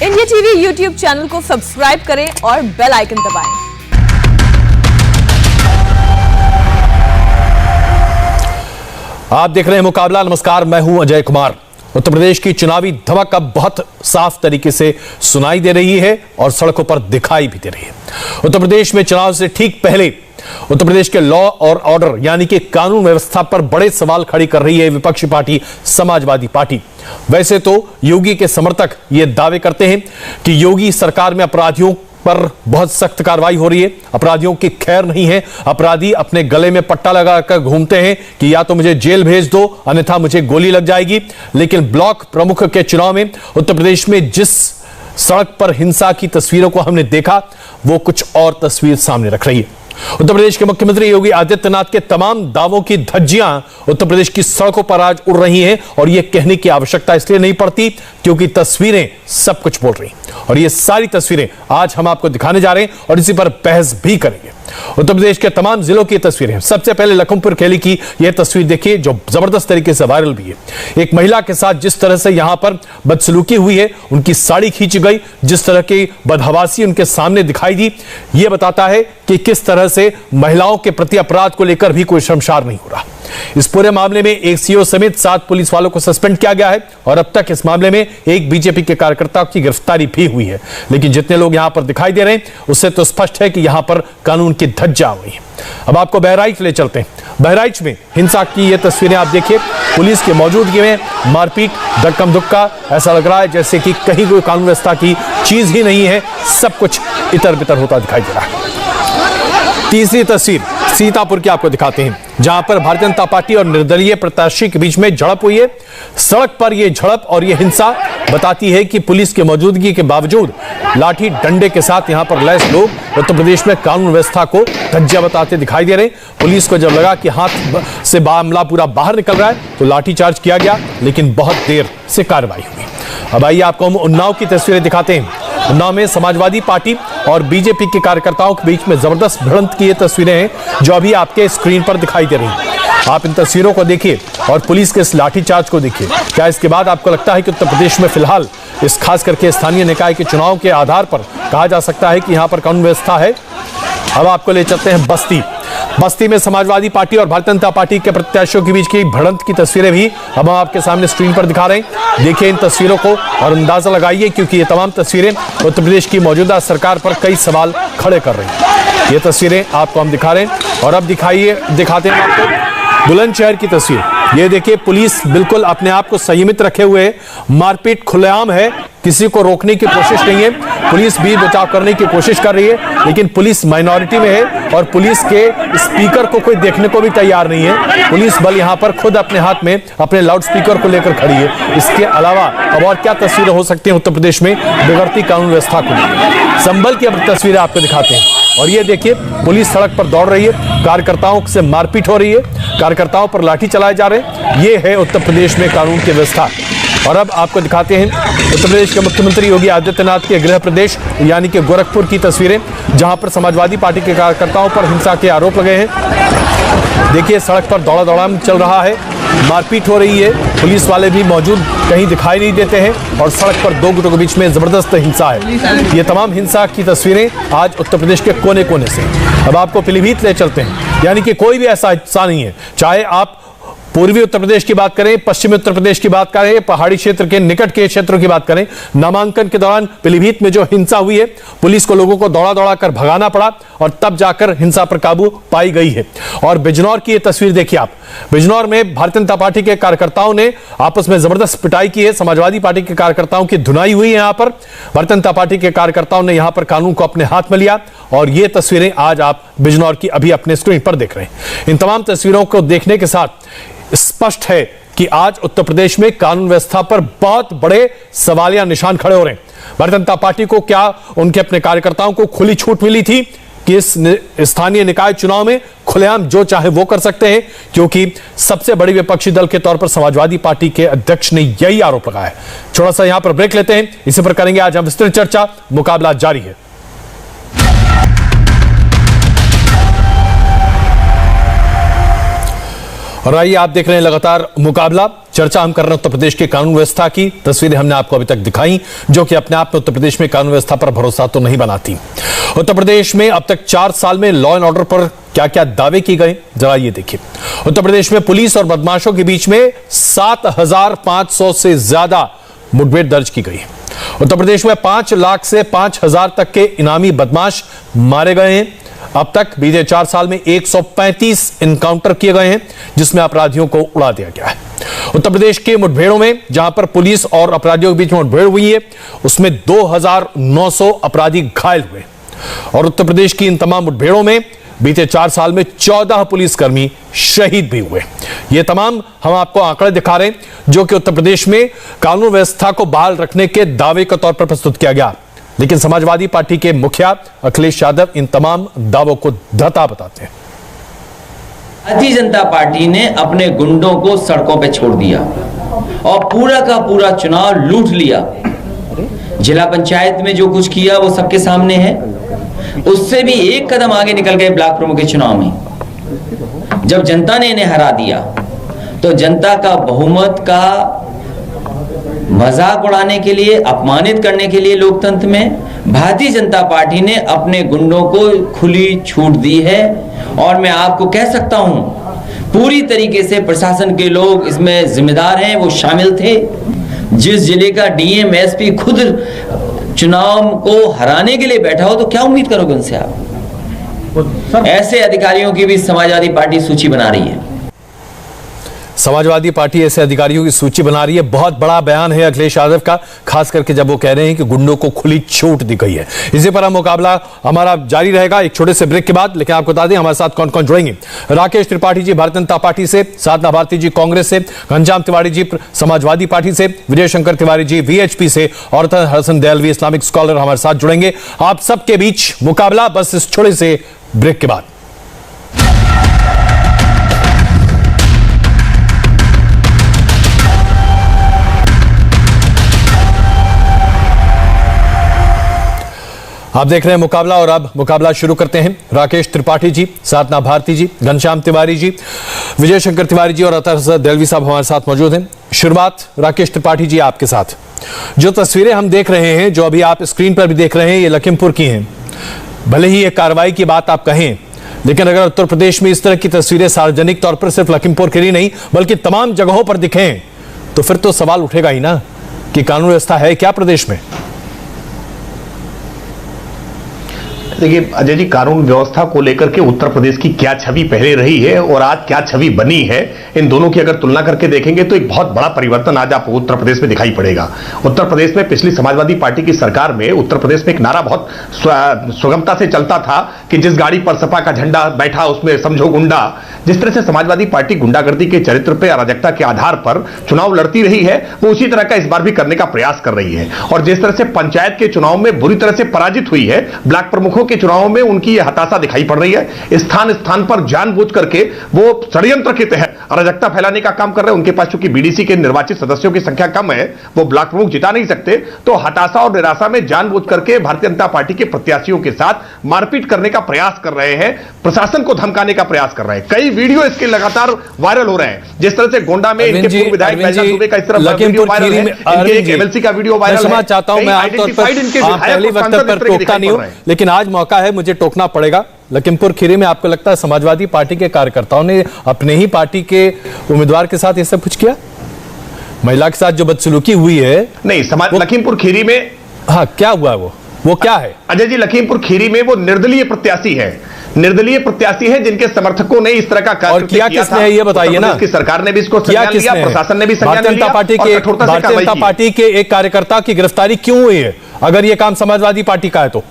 India TV YouTube channel को subscribe करें और बेल आइकन दबाएं। आप देख रहे हैं मुकाबला। नमस्कार, मैं हूं अजय कुमार। उत्तर प्रदेश की चुनावी धमक अब बहुत साफ तरीके से सुनाई दे रही है और सड़कों पर दिखाई भी दे रही है। उत्तर प्रदेश में चुनाव से ठीक पहले उत्तर प्रदेश के लॉ और ऑर्डर यानी कि कानून व्यवस्था पर बड़े सवाल खड़ी कर रही है विपक्षी पार्टी समाजवादी पार्टी। वैसे तो योगी के समर्थक ये दावे करते हैं कि योगी सरकार में अपराधियों पर बहुत सख्त कार्रवाई हो रही है, अपराधियों की खैर नहीं है। अपराधी अपने गले में पट्टा लगाकर घूमते हैं कि या तो मुझे जेल भेज दो अन्यथा मुझे गोली लग जाएगी। लेकिन ब्लॉक प्रमुख के चुनाव में उत्तर प्रदेश में जिस सड़क पर हिंसा की तस्वीरों को हमने देखा वो कुछ और तस्वीर सामने रख रही है। उत्तर प्रदेश के मुख्यमंत्री योगी आदित्यनाथ के तमाम दावों की धज्जियां उत्तर प्रदेश की सड़कों पर आज उड़ रही हैं और यह कहने की आवश्यकता इसलिए नहीं पड़ती क्योंकि तस्वीरें सब कुछ बोल रही और ये सारी तस्वीरें आज हम आपको दिखाने जा रहे हैं और इसी पर बहस भी करेंगे। उत्तर प्रदेश के तमाम जिलों की तस्वीरें। सबसे पहले लखीमपुर खीरी की यह तस्वीर देखिए जो जबरदस्त तरीके से वायरल भी है। एक महिला के साथ जिस तरह से यहां पर बदसलूकी हुई है, उनकी साड़ी खींची गई, जिस तरह की बदहवासी उनके सामने दिखाई दी, यह बताता है कि किस तरह से महिलाओं के प्रति अपराध को लेकर भी कोई शर्मसार नहीं हो रहा। इस पूरे मामले में एक सीओ समेत 7 पुलिस वालों को सस्पेंड किया गया है और अब तक इस मामले में एक बीजेपी के कार्यकर्ता की गिरफ्तारी भी हुई है। लेकिन जितने लोग यहां पर दिखाई दे रहे हैं उससे तो स्पष्ट है कि यहां पर कानून की धज्जियां हुई है। अब आपको बहराइच ले चलते हैं। बहराइच में हिंसा की ये तस्वीरें आप देखिए। पुलिस की मौजूदगी में मारपीट, धक्कम धुक्का, ऐसा लग रहा है जैसे कि कहीं कोई कानून व्यवस्था की चीज ही नहीं है, सब कुछ इतर बितर होता दिखाई दे रहा है। तीसरी तस्वीर सीतापुर की आपको दिखाते हैं जहां पर भारतीय जनता पार्टी और निर्दलीय प्रत्याशी के बीच में झड़प हुई है। सड़क पर यह झड़प और यह हिंसा बताती है कि पुलिस की मौजूदगी के बावजूद लाठी डंडे के साथ यहां पर लैस लोग उत्तर प्रदेश में कानून व्यवस्था को धज्जियां बताते दिखाई दे रहे हैं। पुलिस को जब लगा कि हाथ से मामला पूरा बाहर निकल रहा है तो लाठीचार्ज किया गया, लेकिन बहुत देर से कार्रवाई हुई। अब आइए आपको हम उन्नाव की तस्वीरें दिखाते हैं। उन्नाव में समाजवादी पार्टी और बीजेपी के कार्यकर्ताओं के बीच में जबरदस्त भिड़ंत की ये तस्वीरें हैं जो अभी आपके स्क्रीन पर दिखाई दे रही हैं। आप इन तस्वीरों को देखिए और पुलिस के इस लाठीचार्ज को देखिए। क्या इसके बाद आपको लगता है कि उत्तर प्रदेश में फिलहाल इस खास करके स्थानीय निकाय के चुनाव के आधार पर कहा जा सकता है कि यहां पर कानून व्यवस्था है? अब आपको ले चलते हैं बस्ती में समाजवादी पार्टी और भारतीय जनता पार्टी के प्रत्याशियों के बीच की भिड़ंत की तस्वीरें भी अब हम आपके सामने स्क्रीन पर दिखा रहे हैं। देखिए इन तस्वीरों को और अंदाजा लगाइए क्योंकि ये तमाम तस्वीरें उत्तर प्रदेश की मौजूदा सरकार पर कई सवाल खड़े कर रही हैं। ये तस्वीरें आपको हम दिखा रहे हैं और अब दिखाते हैं आपको बुलंदशहर की तस्वीर। ये देखिए पुलिस बिल्कुल अपने आप को संयमित रखे हुए है। मारपीट खुलेआम है, किसी को रोकने की कोशिश नहीं है। पुलिस भी बचाव करने की कोशिश कर रही है लेकिन पुलिस माइनॉरिटी में है और पुलिस के स्पीकर को कोई देखने को भी तैयार नहीं है। पुलिस बल यहां पर खुद अपने हाथ में अपने लाउड स्पीकर को लेकर खड़ी है। इसके अलावा अब और क्या तस्वीरें हो सकती हैं उत्तर प्रदेश में बिगड़ती कानून व्यवस्था को? संभल की अब तस्वीरें आपको दिखाते हैं और ये देखिए पुलिस सड़क पर दौड़ रही है, कार्यकर्ताओं से मारपीट हो रही है, कार्यकर्ताओं पर लाठी चलाए जा रहे हैं। ये है उत्तर प्रदेश में कानून की व्यवस्था। और अब आपको दिखाते हैं उत्तर प्रदेश के मुख्यमंत्री योगी आदित्यनाथ के गृह प्रदेश यानी कि गोरखपुर की तस्वीरें जहां पर समाजवादी पार्टी के कार्यकर्ताओं पर हिंसा के आरोप लगे हैं। देखिए सड़क पर दौड़ा दौड़ाम चल रहा है, मारपीट हो रही है, पुलिस वाले भी मौजूद कहीं दिखाई नहीं देते हैं और सड़क पर दो गुटों के बीच में जबरदस्त हिंसा है। ये तमाम हिंसा की तस्वीरें आज उत्तर प्रदेश के कोने कोने से। अब आपको पीलीभीत ले चलते हैं यानी कि कोई भी ऐसा हिस्सा नहीं है, चाहे आप पूर्वी उत्तर प्रदेश की बात करें, पश्चिमी उत्तर प्रदेश की बात करें, पहाड़ी क्षेत्र के निकट के क्षेत्रों की बात करें। नामांकन के दौरान पीलीभीत में जो हिंसा हुई है, पुलिस को लोगों को दौड़ा दौड़ा कर भगाना पड़ा और तब जाकर हिंसा पर काबू पाई गई है। और बिजनौर की ये तस्वीर देखिए आप। बिजनौर में भारतीय जनता पार्टी के कार्यकर्ताओं ने आपस में जबरदस्त पिटाई की है। समाजवादी पार्टी के कार्यकर्ताओं की धुनाई हुई है। यहां पर भारतीय जनता पार्टी के कार्यकर्ताओं ने यहां पर कानून को अपने हाथ में लिया और ये तस्वीरें आज आप बिजनौर की अभी अपने स्क्रीन पर देख रहे हैं। इन तमाम तस्वीरों को देखने के साथ स्पष्ट है कि आज उत्तर प्रदेश में कानून व्यवस्था पर बहुत बड़े सवालिया निशान खड़े हो रहे हैं। भारतीय जनता पार्टी को क्या उनके अपने कार्यकर्ताओं को खुली छूट मिली थी कि इस स्थानीय निकाय चुनाव में खुलेआम जो चाहे वो कर सकते हैं? क्योंकि सबसे बड़ी विपक्षी दल के तौर पर समाजवादी पार्टी के अध्यक्ष ने यही आरोप लगाया है। थोड़ा सा यहां पर ब्रेक लेते हैं, इसी पर करेंगे आज हम विस्तृत चर्चा। मुकाबला जारी है। और आइए आप देख रहे हैं लगातार मुकाबला। चर्चा हम कर रहे हैं उत्तर प्रदेश के कानून व्यवस्था की। तस्वीरें हमने आपको अभी तक दिखाई, जो कि अपने आप में उत्तर प्रदेश में कानून व्यवस्था पर भरोसा तो नहीं बनाती। उत्तर प्रदेश में अब तक 4 साल में लॉ एंड ऑर्डर पर क्या क्या दावे किए गए, जरा ये देखिए। उत्तर प्रदेश में पुलिस और बदमाशों के बीच में 7,500 से ज्यादा मुठभेड़ दर्ज की गई है। उत्तर प्रदेश में 5 लाख से 5,000 तक के इनामी बदमाश मारे गए हैं। अब तक बीते 4 साल में 135 इनकाउंटर किए गए हैं, जिसमें अपराधियों को उड़ा दिया गया है। उत्तर प्रदेश के मुठभेड़ों में जहां पर पुलिस और अपराधियों के बीच मुठभेड़ हुई है, उसमें 2,900 अपराधी घायल हुए और उत्तर प्रदेश की इन तमाम मुठभेड़ों में बीते 4 साल में 14 पुलिसकर्मी शहीद भी हुए। ये तमाम हम आपको आंकड़े दिखा रहे हैं, जो कि उत्तर प्रदेश में कानून व्यवस्था को बहाल रखने के दावे के तौर पर प्रस्तुत किया गया। लेकिन समाजवादी पार्टी के मुखिया अखिलेश यादव इन तमाम दावों को धता बताते हैं। भारतीय जनता पार्टी ने अपने गुंडों को सड़कों पे छोड़ दिया और पूरा का पूरा चुनाव लूट लिया। जिला पंचायत में जो कुछ किया वो सबके सामने है। उससे भी एक कदम आगे निकल गए ब्लॉक प्रमुख के चुनाव में। जब जनता ने इन्हें हरा दिया तो जनता का बहुमत का मजाक उड़ाने के लिए, अपमानित करने के लिए लोकतंत्र में भारतीय जनता पार्टी ने अपने गुंडों को खुली छूट दी है। और मैं आपको कह सकता हूं, पूरी तरीके से प्रशासन के लोग इसमें जिम्मेदार हैं, वो शामिल थे। जिस जिले का डीएम एसपी खुद चुनाव को हराने के लिए बैठा हो तो क्या उम्मीद करोगे उनसे आप? ऐसे अधिकारियों की भी समाजवादी पार्टी सूची बना रही है। समाजवादी पार्टी ऐसे अधिकारियों की सूची बना रही है। बहुत बड़ा बयान है अखिलेश यादव का, खास करके जब वो कह रहे हैं कि गुंडों को खुली छूट दी गई है। इसी पर हम मुकाबला हमारा जारी रहेगा एक छोटे से ब्रेक के बाद। लेकिन आपको बता दें हमारे साथ कौन कौन जुड़ेंगे। राकेश त्रिपाठी जी भारतीय जनता पार्टी से, साधना भारती जी कांग्रेस से, घनश्याम तिवारी जी समाजवादी पार्टी से, विजय शंकर तिवारी जी वीएचपी से और हसन दयालवी इस्लामिक स्कॉलर हमारे साथ जुड़ेंगे। आप सबके बीच मुकाबला बस इस छोटे से ब्रेक के बाद। आप देख रहे हैं मुकाबला और अब मुकाबला शुरू करते हैं। राकेश त्रिपाठी जी, साधना भारती जी, घनश्याम तिवारी जी, विजय शंकर तिवारी जी और हसन दयालवी साहब हमारे साथ मौजूद हैं। शुरुआत राकेश त्रिपाठी जी आपके साथ। जो तस्वीरें हम देख रहे हैं, जो अभी आप स्क्रीन पर भी देख रहे हैं, ये लखीमपुर की हैं। भले ही ये कार्रवाई की बात आप कहें, लेकिन अगर उत्तर प्रदेश में इस तरह की तस्वीरें सार्वजनिक तौर पर सिर्फ लखीमपुर खीरी नहीं बल्कि तमाम जगहों पर दिखें, तो फिर तो सवाल उठेगा ही ना कि कानून व्यवस्था है क्या प्रदेश में। देखिए अजय जी, कानून व्यवस्था को लेकर के उत्तर प्रदेश की क्या छवि पहले रही है और आज क्या छवि बनी है, इन दोनों की अगर तुलना करके देखेंगे तो एक बहुत बड़ा परिवर्तन आज आपको उत्तर प्रदेश में दिखाई पड़ेगा। उत्तर प्रदेश में पिछली समाजवादी पार्टी की सरकार में उत्तर प्रदेश में एक नारा बहुत सुगमता से चलता था कि जिस गाड़ी पर सपा का झंडा बैठा उसमें समझो गुंडा। जिस तरह से समाजवादी पार्टी गुंडागर्दी के चरित्र पर, अराजकता के आधार पर चुनाव लड़ती रही है, वो उसी तरह का इस बार भी करने का प्रयास कर रही है। और जिस तरह से पंचायत के चुनाव में बुरी तरह से पराजित हुई है, ब्लॉक प्रमुखों के चुनावों में उनकी यह हताशा दिखाई पड़ रही है। स्थान स्थान पर जानबूझ करके वो षड्यंत्र के तहत अराजकता फैलाने का काम कर रहे हैं। उनके पास चूंकि बीडीसी के निर्वाचित सदस्यों की संख्या कम है, वो ब्लॉक प्रमुख जिता नहीं सकते, तो हताशा और निराशा में जानबूझ करके भारतीय जनता पार्टी के प्रत्याशियों के साथ मारपीट करने का प्रयास कर रहे हैं, प्रशासन को धमकाने का प्रयास कर रहे हैं। कई वीडियो इसके लगातार वायरल हो रहे हैं। जिस तरह से गोंडा में इनके पूर्व विधायक बैजनाथ दुबे का इस तरह वीडियो वायरल है, इनके एक एमएलसी का वीडियो वायरल है। मैं चाहता हूं, मैं आमतौर पर पहली वक्तव्य पर टोकता नहीं हूं, लेकिन आज मौका है, मुझे टोकना पड़ेगा। लखीमपुर खीरी में आपको लगता है समाजवादी पार्टी के कार्यकर्ताओं ने अपने ही पार्टी के उम्मीदवार के साथ ये सब कुछ किया? महिला के साथ जो बदसलूकी हुई है, नहीं लखीमपुर खीरी में, हाँ क्या हुआ वो क्या है अजय जी? लखीमपुर खीरी में वो निर्दलीय प्रत्याशी है, निर्दलीय प्रत्याशी है जिनके समर्थकों ने इस तरह का और किया किसने है ये बताइए ना। की सरकार ने भी इसको संज्ञान लिया, प्रशासन ने भी संज्ञान लिया। भारतीय जनता पार्टी के एक कार्यकर्ता की गिरफ्तारी क्यों हुई है अगर ये काम समाजवादी पार्टी का है तो?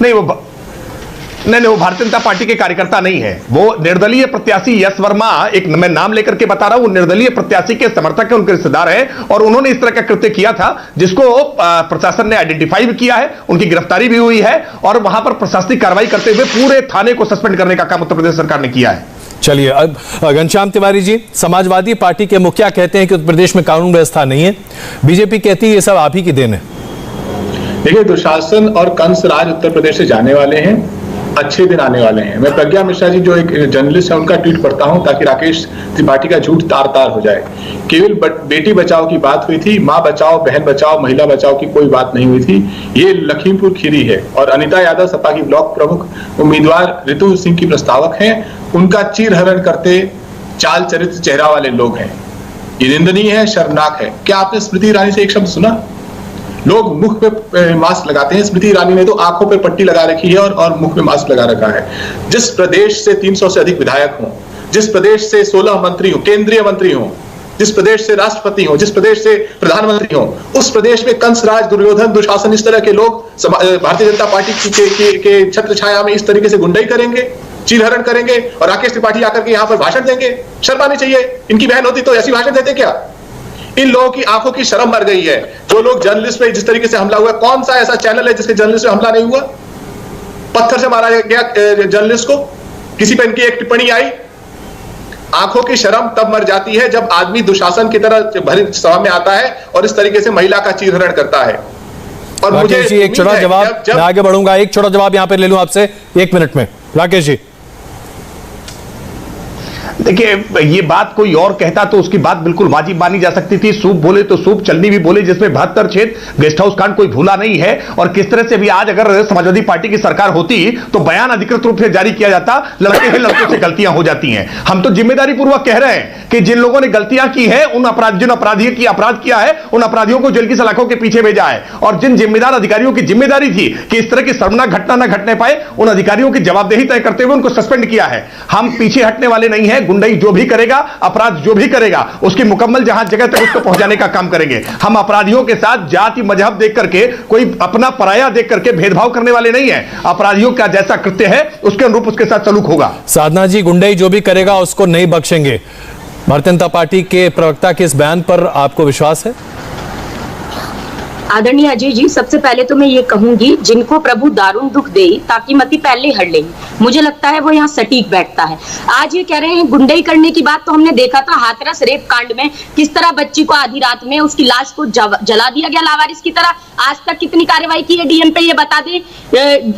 नहीं, वो भारतीय जनता पार्टी के कार्यकर्ता नहीं है, वो निर्दलीय प्रत्याशी यश वर्मा, एक मैं नाम लेकर के बता रहा हूं, वो निर्दलीय प्रत्याशी के समर्थक है, उनके रिश्तेदार हैं और उन्होंने इस तरह का कृत्य किया था जिसको प्रशासन ने आइडेंटिफाई भी किया है, उनकी गिरफ्तारी भी हुई है और वहां पर प्रशासनिक कार्रवाई करते हुए पूरे थाने को सस्पेंड करने का काम उत्तर प्रदेश सरकार ने किया है। चलिए, अब घनश्याम तिवारी जी, समाजवादी पार्टी के मुखिया कहते हैं कि उत्तर प्रदेश में कानून व्यवस्था नहीं है, बीजेपी कहती है ये सब आप ही की देन है। देखिए, दुशासन और कंस राज उत्तर प्रदेश से जाने वाले हैं अच्छे दिन आने वाले हैं। मैं प्रज्ञा मिश्रा जी जो एक जर्नलिस्ट है उनका ट्वीट पढ़ता हूं ताकि राकेश त्रिपाठी का झूठ तार तार हो जाए। केवल बेटी बचाओ की बात हुई थी, मां बचाओ, बहन बचाओ, महिला बचाओ की कोई बात नहीं हुई थी। ये लखीमपुर खीरी है और अनिता यादव सपा की ब्लॉक प्रमुख उम्मीदवार ऋतु सिंह की प्रस्तावक हैं। उनका चीरहरण करते चाल चरित्र चेहरा वाले लोग हैं। ये निंदनीय है, शर्मनाक है। क्या आपने स्मृति ईरानी से एक शब्द सुना? लोग मुख पे मास्क लगाते हैं, स्मृति ईरानी ने तो आंखों पे पट्टी लगा रखी है और मुख पे मास्क लगा रखा है। जिस प्रदेश से 300 से अधिक विधायक हों, जिस प्रदेश से 16 मंत्री हो, केंद्रीय मंत्री हो, जिस प्रदेश से राष्ट्रपति हो, जिस प्रदेश से प्रधानमंत्री हो, उस प्रदेश में कंसराज, दुर्योधन, दुशासन, इस तरह के लोग भारतीय जनता पार्टी के छत्र छाया में इस तरीके से गुंडाई करेंगे, चीरहरण करेंगे और राकेश त्रिपाठी आकर के यहां पर भाषण देंगे? शर्म आनी चाहिए। इनकी बहन होती तो ऐसी भाषण देते क्या? इन लोगों की आंखों की शर्म मर गई है। जो लोग जर्नलिस्ट पे जिस तरीके से हमला हुआ, कौन सा ऐसा चैनल है जिसके जर्नलिस्ट पे हमला नहीं हुआ? पत्थर से मारा गया जर्नलिस्ट को, किसी पे इनकी एक टिप्पणी आई। आंखों की शर्म तब मर जाती है जब आदमी दुशासन की तरह भरी सभा में आता है और इस तरीके से महिला का चीरहरण करता है। और मुझे एक छोटा जवाब, मैं आगे बढ़ूंगा, एक छोटा जवाब यहां पर ले लूं आपसे 1 मिनट में। राकेश जी, देखिए, ये बात कोई और कहता तो उसकी बात बिल्कुल वाजिब मानी जा सकती थी। सूप बोले तो सूप चलनी भी बोले, जिसमें 72 छेद गेस्ट हाउस कांड कोई भूला नहीं है। और किस तरह से भी आज अगर समाजवादी पार्टी की सरकार होती तो बयान अधिकृत रूप से जारी किया जाता, लड़के हैं लड़कों से गलतियां हो जाती हैं। हम तो जिम्मेदारी पूर्वक कह रहे हैं कि जिन लोगों ने गलतियां की है, जिन अपराधियों की अपराध किया है, उन अपराधियों को जेल की सलाखों के पीछे भेजा है। और जिन जिम्मेदार अधिकारियों की जिम्मेदारी थी कि इस तरह की शर्मनाक घटना न घटने पाए, उन अधिकारियों की जवाबदेही तय करते हुए उनको सस्पेंड किया है। हम पीछे हटने वाले नहीं है। गुंडाई जो भी करेगा, अपराध जो भी करेगा, उसकी मुकम्मल जहां जगह तक उसको पहुंचाने का काम करेंगे। हम अपराधियों के साथ जाति मजहब देख करके, कोई अपना पराया देख करके भेदभाव करने वाले नहीं है। अपराधियों का जैसा कृत्य है उसके अनुरूप उसके साथ सलूक होगा। साधना जी, गुंडाई जो भी करेगा उसको नहीं बख्शेंगे। भारतीय जनता पार्टी के प्रवक्ता के इस बयान पर आपको विश्वास है? आदरणीय अजय जी, सबसे पहले तो मैं ये कहूंगी, जिनको प्रभु दारुण दुख दे ताकि मती पहले हर ले, मुझे लगता है वो यहाँ सटीक बैठता है। आज ये कह रहे हैं गुंडाई करने की बात, तो हमने देखा था हाथरस रेप कांड में किस तरह बच्ची को आधी रात में उसकी लाश को जला दिया गया लावारिस की तरह। आज तक कितनी कार्रवाई की है डीएम पे, ये बता दे।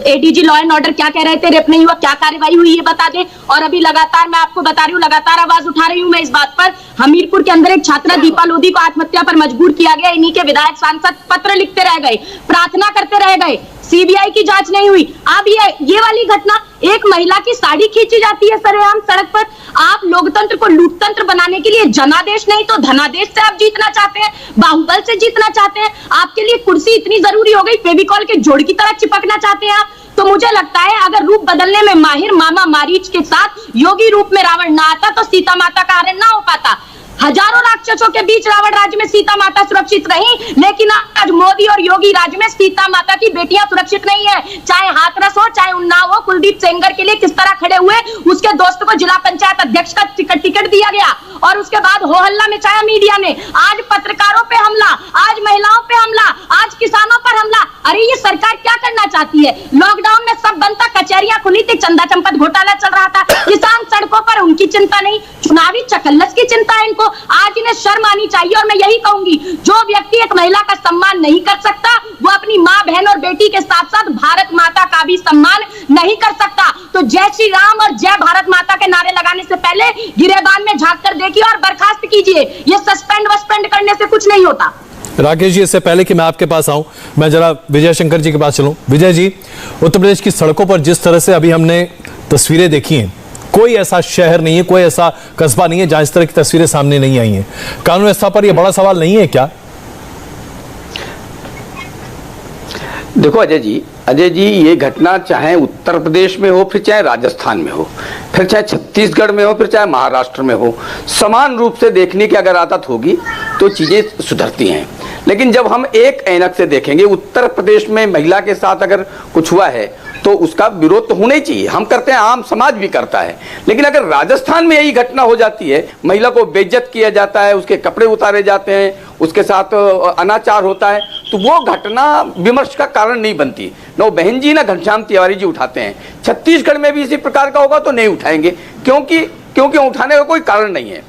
एडीजी लॉ एंड ऑर्डर क्या कह रहे थे, रेप नहीं हुआ, क्या कार्रवाई हुई ये बता दे। और अभी लगातार मैं आपको बता रही हूँ, लगातार आवाज उठा रही हूँ मैं इस बात पर, हमीरपुर के अंदर एक छात्रा दीपा लोधी को आत्महत्या पर मजबूर किया गया। इन्हीं के विधायक सांसद पत्र लिखते रह गए, प्रार्थना करते रह गए, सीबीआई की जांच नहीं हुई। अब ये वाली घटना, एक महिला की साड़ी खींची जाती है सरेआम सड़क पर। आप लोकतंत्र को लूटतंत्र बनाने के लिए जनादेश नहीं तो धनादेश से आप जीतना चाहते हैं, बाहुबल से जीतना चाहते हैं। आपके लिए कुर्सी इतनी जरूरी हो गई, फेविकॉल के जोड़ की तरह चिपकना चाहते हैं आप। तो मुझे लगता है अगर रूप बदलने में माहिर मामा मारीच के साथ योगी रूप में रावण ना आता तो सीता माता का हरण ना हो पाता। हजारों राक्षसों के बीच रावण राज्य में सीता माता सुरक्षित रही, लेकिन आज मोदी और योगी राज्य में सीता माता की बेटियां सुरक्षित नहीं है। चाहे हाथरस हो, चाहे उन्नाव हो, कुलदीप सेंगर के लिए किस तरह खड़े हुए, उसके दोस्त को जिला पंचायत अध्यक्ष का टिकट दिया गया और उसके बाद हो हल्ला मचाया मीडिया ने। आज पत्रकारों पे हमला, आज महिलाओं पे हमला, आज किसानों पर हमला। अरे ये सरकार क्या करना चाहती है? लॉकडाउन में सब बंद था, कचहरियां खुली थी, चंदा चंपत घोटाला चल रहा था, किसान सड़कों पर, उनकी चिंता नहीं, चुनावी चकल्लस की चिंता है इनको। आज इन्हें शर्म आनी चाहिए। और मैं यही कहूंगी, जो व्यक्ति एक महिला का सम्मान नहीं कर सकता, वो अपनी माँ, बहन और बेटी के साथ साथ भारत माता का भी सम्मान नहीं कर सकता। तो जय श्री राम और जय भारत माता के नारे लगाने से पहले गिरेबान में झांक कर देखिए और बर्खास्त कीजिए। ये सस्पेंड वस्पेंड करने से कुछ नहीं होता। राकेश जी, इससे पहले कि मैं आपके पास आऊं, मैं जरा विजय शंकर जी के पास चलूं। विजय जी, उत्तर प्रदेश की सड़कों पर जिस तरह से अभी हमने तस्वीरें देखी हैं, कोई ऐसा शहर नहीं है, कोई ऐसा कस्बा नहीं है जहां इस तरह की तस्वीरें सामने नहीं आई हैं। कानून व्यवस्था पर यह बड़ा सवाल नहीं है क्या? देखो अजय जी, ये घटना चाहे उत्तर प्रदेश में हो, फिर चाहे राजस्थान में हो, फिर चाहे छत्तीसगढ़ में हो, फिर चाहे महाराष्ट्र में हो, समान रूप से देखने की अगर आदत होगी तो चीजें सुधरती हैं। लेकिन जब हम एक ऐनक से देखेंगे, उत्तर प्रदेश में महिला के साथ अगर कुछ हुआ है तो उसका विरोध तो होना ही चाहिए, हम करते हैं, आम समाज भी करता है। लेकिन अगर राजस्थान में यही घटना हो जाती है, महिला को बेइज्जत किया जाता है, उसके कपड़े उतारे जाते हैं, उसके साथ अनाचार होता है, तो वो घटना विमर्श का कारण नहीं बनती। न बहन जी न घनश्याम तिवारी जी उठाते हैं। छत्तीसगढ़ में भी इसी प्रकार का होगा तो नहीं उठाएंगे, क्योंकि उठाने का कोई कारण नहीं है।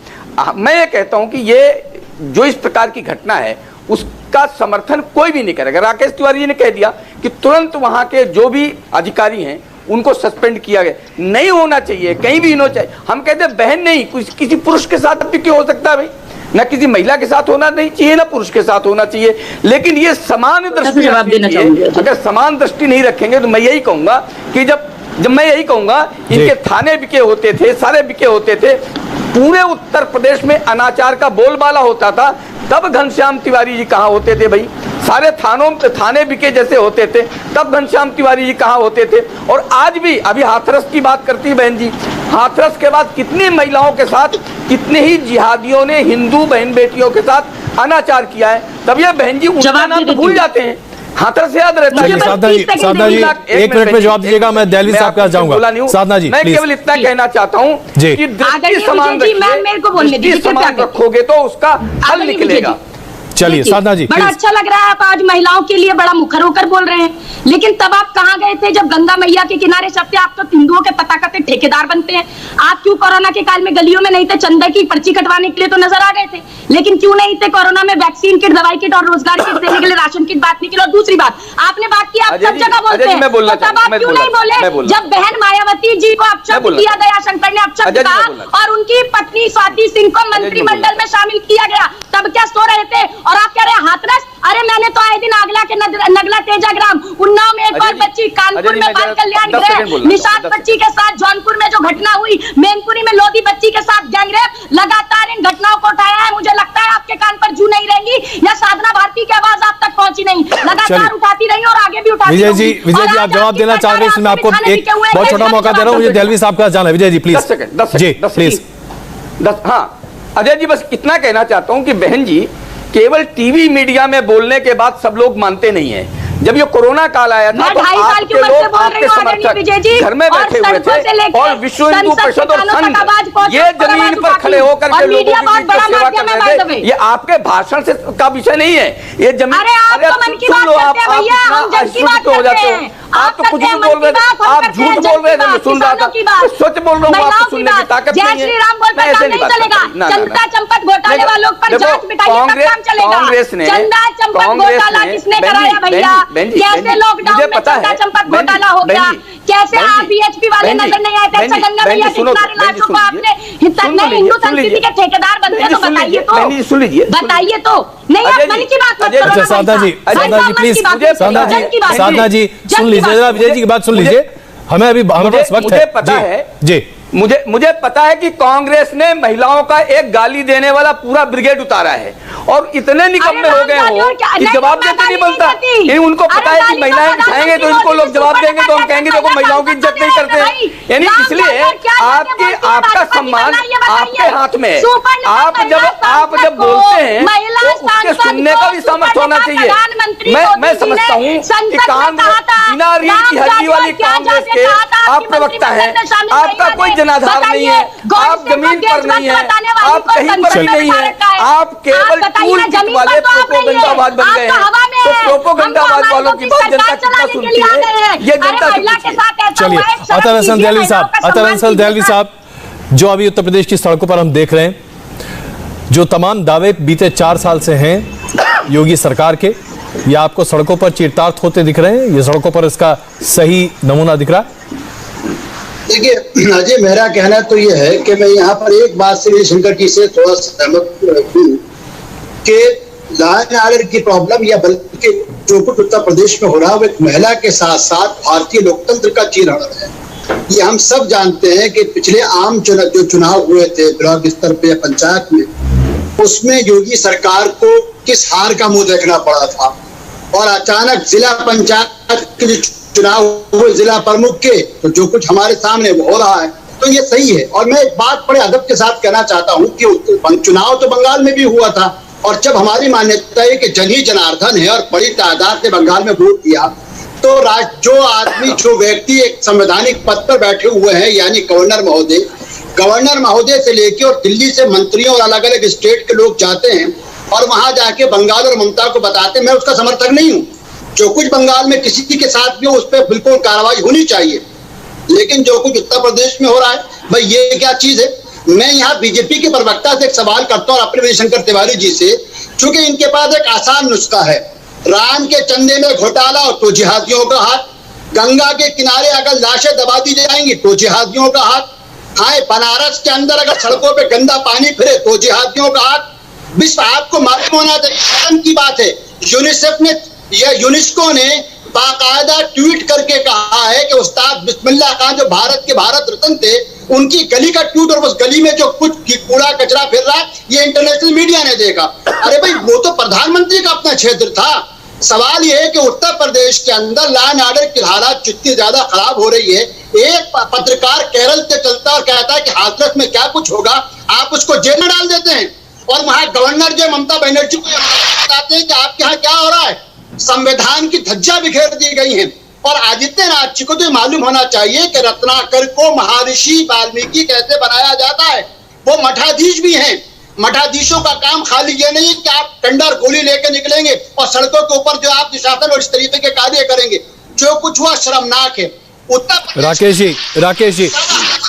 मैं ये कहता हूं कि ये जो इस प्रकार की घटना है उसका समर्थन कोई भी नहीं करेगा। राकेश तिवारी जी ने कह दिया कि तुरंत वहां के जो भी अधिकारी हैं उनको सस्पेंड किया गया। नहीं होना चाहिए, कहीं भी होना चाहिए। हम कहते हैं बहन नहीं, किसी पुरुष के साथ भी क्यों हो सकता है भाई, ना किसी महिला के साथ होना नहीं चाहिए, ना पुरुष के साथ होना चाहिए। लेकिन ये समान दृष्टि रखनी चाहिए। अगर समान दृष्टि नहीं रखेंगे तो मैं यही कहूंगा कि जब मैं यही कहूंगा इनके थाने बिके होते थे, सारे बिके होते थे, पूरे उत्तर प्रदेश में अनाचार का बोलबाला होता था, तब घनश्याम तिवारी जी कहाँ होते थे भाई? सारे थाने बिके जैसे होते थे, तब घनश्याम तिवारी जी कहाँ होते थे? और आज भी, अभी हाथरस की बात करती है बहन जी, हाथरस के बाद कितनी महिलाओं के साथ, कितने ही जिहादियों ने हिंदू बहन बेटियों के साथ अनाचार किया है। तब ये बहन जी उनका नाम तो भूल जाते हैं, हाथरस से याद रहता है। साधना जी 1 मिनट में जवाब दीजिएगा, मैं दिल्ली साहब के पास जाऊंगा। साधना जी मैं केवल इतना कहना चाहता हूँ कि दृष्टि समान रखोगे तो उसका हल निकलेगा। चलिए साधना जी, बड़ा अच्छा लग रहा है, आप आज महिलाओं के लिए बड़ा मुखर होकर बोल रहे हैं, लेकिन तब आप कहाँ गए थे जब गंगा मैया के किनारे सब थे? आप तो हिंदुओं के तथाकथित ठेकेदार बनते हैं। आप क्यों कोरोना के काल में गलियों में नहीं थे? चंदा की पर्ची कटवाने के लिए तो नजर आ गए थे, लेकिन क्यों नहीं थे कोरोना में वैक्सीन किट, दवाई किट और रोजगार किट देने के लिए राशन किट बात निकली? और दूसरी बात आपने बात की, आप सब जगह बोलते हैं, तब आप क्यों नहीं बोले जब बहन मायावती जी को अपशब्द किया गया, शंकर ने अपशब्द कहा और उनकी पत्नी स्वाति सिंह को मंत्रिमंडल में शामिल किया गया, तब क्या सो रहे थे? और आप कह रहे हैं हाथरस? अरे मैंने तो आए दिन आगला के नगला तेजाग्राम, उन्नाव में एक और बच्ची, कानपुर में बाल कल्याण गृह, निशात बच्ची के साथ जौनपुर में जो घटना हुई, मैनपुरी में लोधी बच्ची के साथ गैंगरेप, लगातार इन घटनाओं को उठाया है। मुझे लगता है आपके कान पर जू नहीं रहेंगी या साधना भारती की आवाज आप तक पहुंची नहीं, लगातार उठाती रही और आगे भी उठाती रही। विजय जी आप जवाब देना चाह रहे हैं, इसमें आपको एक बहुत छोटा मौका दे रहा हूँ, मुझे दिल्ली साहब के पास जाना है। Vijay ji please 10 second please. हाँ अजय जी, बस इतना कहना चाहता हूँ कि बहन जी केवल टीवी मीडिया में बोलने के बाद सब लोग मानते नहीं है। जब ये कोरोना काल आया था तो आपके लोग, आपके समर्थक घर में बैठे हुए थे और विश्व हिंदू परिषद और संघ ये जमीन पर खड़े होकर के लोगों की सेवा कर रहे थे। ये आपके भाषण से का विषय नहीं है, ये जमीन। अरे सुन लो, आप अशुद्ध हो जाते हो, आप तो कुछ भी बोल रहे थे, आप झूठ बोल रहे थे, मैं सुन रहा था, सच बोल रहा हूँ, आपको सुनने की ताकत नहीं है। मैं ऐसे नहीं बात कैसे लॉकडाउन में चंदा चंपत घोटाला हो गया, कैसे आप बीएचपी वाले नजर नहीं आए थे? अच्छा गंगा मैया की किनारे लाशों को आपने हिंदू संस्कृति के ठेकेदार बनते हैं तो बताइए तो, सुन लीजिए, बताइए तो। नहीं आप मन की बात मत करो। अच्छा साधना जी प्लीज, साधना जी सुन लीजिए जरा, विजय जी की बात सुन लीजिए, हमें अभी हमारे पास वक्त है। पता है जी, मुझे पता है कि कांग्रेस ने महिलाओं का एक गाली देने वाला पूरा ब्रिगेड उतारा है और इतने निकम्मे हो गए हो कि जवाब देते नहीं बनता। उनको पता है कि महिलाएं उठाएंगे तो इनको लोग जवाब देंगे तो हम कहेंगे देखो महिलाओं की इज्जत नहीं करते हैं। यानी इसलिए आपका सम्मान आपके हाथ में है। आप जब बोलते हैं तो उसके सुनने का भी सामर्थ्य होना चाहिए। मैं समझता हूँ कि कांग्रेस बिना रीढ़ की हड्डी वाली कांग्रेस के आप प्रवक्ता हैं, आपका कोई जनाधार नहीं है, आप जमीन पर नहीं है, आप कहीं पर नहीं है, आप केवल टूल किट वाले प्रोपोगंडाबाज बन गए हैं। तो प्रोपोगंडाबाज वालों की बात जनता कितना सुनती है ये जनता से पूछिए। चलिए अतर हसन दहलवी साहब, जो अभी उत्तर प्रदेश की सड़कों पर हम देख रहे हैं, जो तमाम दावे बीते 4 साल से हैं योगी सरकार के, ये आपको सड़कों पर चरितार्थ होते दिख रहे हैं? ये सड़कों पर इसका सही नमूना दिख रहा है? देखिए अजय, मेरा कहना तो ये है कि मैं यहाँ पर एक बात से शंकर जी से थोड़ा सहमत हूँ कि लॉ एंड ऑर्डर की प्रॉब्लम या बल्कि जो कुछ उत्तर प्रदेश में हो रहा है वो एक महिला के साथ साथ भारतीय लोकतंत्र का चीरहरण है। ये हम सब जानते हैं कि पिछले आम जो चुनाव हुए थे ब्लॉक स्तर पे, पंचायत में, उसमें योगी सरकार को किस हार का मुंह देखना पड़ा था और अचानक जिला पंचायत के जो चुनाव हुए जिला प्रमुख के, तो जो कुछ हमारे सामने वो हो रहा है तो ये सही है। और मैं एक बात बड़े अदब के साथ कहना चाहता हूँ कि चुनाव तो बंगाल में भी हुआ था और जब हमारी मान्यता है कि जन ही जनार्दन है और बड़ी तादाद से बंगाल में वोट दिया, तो जो आदमी जो व्यक्ति एक संवैधानिक पद पर बैठे हुए हैं यानी गवर्नर महोदय से लेके और दिल्ली से मंत्रियों और अलग अलग स्टेट के लोग जाते हैं और वहां जाके बंगाल और ममता को बताते हैं। मैं उसका समर्थक नहीं हूँ, जो कुछ बंगाल में किसी के साथ भी उस पर बिल्कुल कार्रवाई होनी चाहिए, लेकिन जो कुछ उत्तर प्रदेश में हो रहा है भाई ये क्या चीज है? मैं यहाँ बीजेपी के प्रवक्ता से एक सवाल करता हूँ अपने शंकर तिवारी जी से, चूंकि इनके पास एक आसान नुस्खा है, राम के चंदे में घोटाला और तो जिहादियों का हाथ, गंगा के किनारे अगर लाशें दबा दी जाएंगी तो जिहादियों का हाथ, हाँ बनारस के अंदर अगर सड़कों पे गंदा पानी फिरे तो जिहादियों का हाथ। विश्व आपको मालूम होना चाहिए, शर्म की बात है, यूनिसेफ ने या यूनेस्को ने बाकायदा ट्वीट करके कहा है कि उस्ताद बिस्मिल्लाह खान जो भारत के भारत रत्न थे, उनकी गली का ट्वीट और उस गली में जो कुछ कूड़ा कचरा फिर रहा है ये इंटरनेशनल मीडिया ने देखा। अरे भाई वो तो प्रधानमंत्री का अपना क्षेत्र था। सवाल यह है कि उत्तर प्रदेश के अंदर लॉ एंड ऑर्डर की हालत जितनी ज्यादा खराब हो रही है, एक पत्रकार केरल से चलता और कहता है कि हाथरस में क्या कुछ होगा, आप उसको जेल में डाल देते हैं और वहां गवर्नर जो ममता बनर्जी को बताते हैं कि आपके यहाँ क्या हो रहा है। संविधान की धज्जियां बिखेर दी गई हैं और आदित्यनाथ जी को तो मालूम होना चाहिए कि रत्नाकर को महर्षि वाल्मीकि कैसे बनाया जाता है। वो मठाधीश भी हैं। मठाधीशों का काम खाली ये नहीं कि आप डंडा और गोली लेकर निकलेंगे और सड़कों के ऊपर जो आप शासन और इस तरीके के कार्य करेंगे। जो कुछ हुआ शर्मनाक है। उत्तर राकेश जी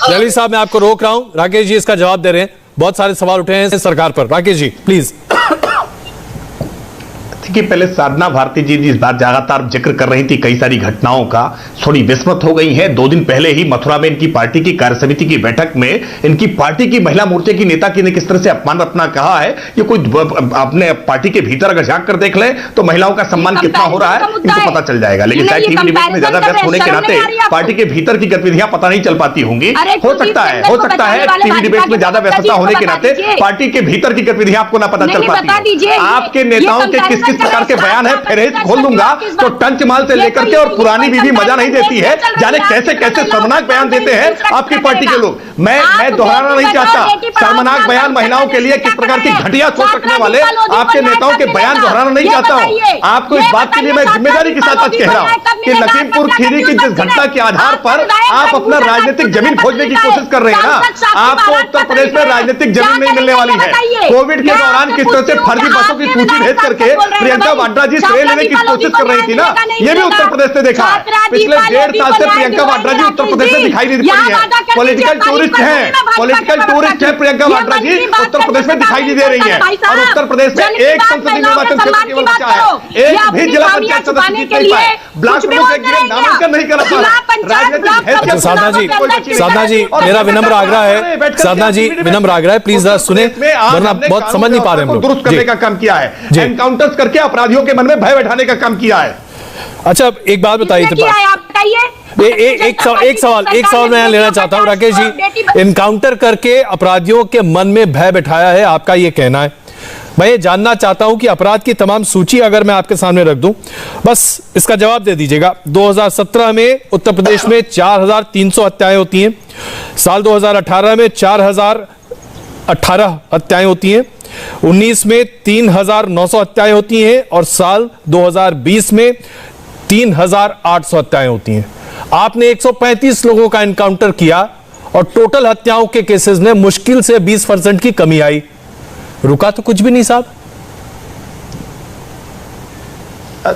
जली साहब मैं आपको रोक रहा हूं। राकेश जी इसका जवाब दे रहे हैं, बहुत सारे सवाल उठे हैं सरकार पर। राकेश जी प्लीज। कि पहले साधना भारती जी इस बात लगातार जिक्र कर रही थी कई सारी घटनाओं का, थोड़ी विस्मत हो गई है। 2 दिन पहले ही मथुरा में इनकी पार्टी की कार्यसमिति की बैठक में इनकी पार्टी की महिला मोर्चे की नेता ने किस तरह से अपमान अपना कहा है। ये कोई अपने पार्टी के भीतर अगर झांक कर देख ले तो महिलाओं का सम्मान कितना हो रहा है इनको पता चल जाएगा। लेकिन शायद टीवी डिबेट में ज्यादा व्यस्त होने के नाते पार्टी के भीतर की गतिविधियां पता नहीं चल पाती होंगी। हो सकता है टीवी डिबेट में ज्यादा व्यस्तता होने के नाते पार्टी के भीतर की गतिविधियां आपको ना पता चल पाती। आपके नेताओं के किस किस प्रकार के बयान है फेरेज खोल दूंगा तो टंच माल से लेकर के और पुरानी बीवी मजा नहीं देती है। जाने कैसे कैसे शर्मनाक बयान देते हैं आपकी पार्टी के लोग। मैं दोहराना नहीं चाहता, शर्मनाक बयान महिलाओं के लिए किस प्रकार की घटिया सोच रखने वाले आपके नेताओं के बयान दोहराना नहीं चाहता हूं। आपको इस बात के लिए मैं जिम्मेदारी के साथ कह रहा हूं कि लखीमपुर खीरी की जिस घटना के आधार पर आप अपना राजनीतिक जमीन खोजने की कोशिश कर रहे हैं ना, आपको उत्तर प्रदेश में राजनीतिक जमीन नहीं मिलने वाली है। कोविड के दौरान किस तरह से फर्जी बसों की सूची भेज करके प्रियंका वाड्रा जी श्रेय लेने की कोशिश कर रही थी ना, ये भी उत्तर प्रदेश से देखा है। पिछले 1.5 साल से प्रियंका वाड्रा जी उत्तर प्रदेश में दिखाई नहीं पड़ी है। पॉलिटिकल टूरिस्ट है प्रियंका वाड्रा जी, उत्तर प्रदेश में दिखाई नहीं दे रही है। और उत्तर प्रदेश में एक संसदीय निर्वाचन क्षेत्र केवल बचा है, एक भी जिला पंचायत सदस्य जीत नहीं पाए, ब्लॉक प्रमुख एक भी नामांकन नहीं करा पाए। राजनीतिक साधना जी मेरा विनम्र आग्रह है, साधना जी विनम्र आग्रह है, प्लीज सुने वरना बहुत समझ नहीं पा रहे हम लोग। दुरुस्त करने का काम किया है, एनकाउंटर्स करके अपराधियों के मन में भय बैठाने का काम किया है। अच्छा एक बात बताइए, एक सवाल मैं लेना चाहता हूं राकेश जी। एनकाउंटर करके अपराधियों के मन में भय बैठाया है आपका ये कहना है। मैं ये जानना चाहता हूं कि अपराध की तमाम सूची अगर मैं आपके सामने रख दूं, बस इसका जवाब दे दीजिएगा। 2017 में उत्तर प्रदेश में 4300 हत्याएं होती हैं, साल 2018 में 4018 हत्याएं होती हैं, 19 में 3900 हत्याएं होती हैं और साल 2020 में 3800 हत्याएं होती हैं। आपने 135 लोगों का एनकाउंटर किया और टोटल हत्याओं के केसेस में मुश्किल से 20% की कमी आई। रुका तो कुछ भी नहीं साहब।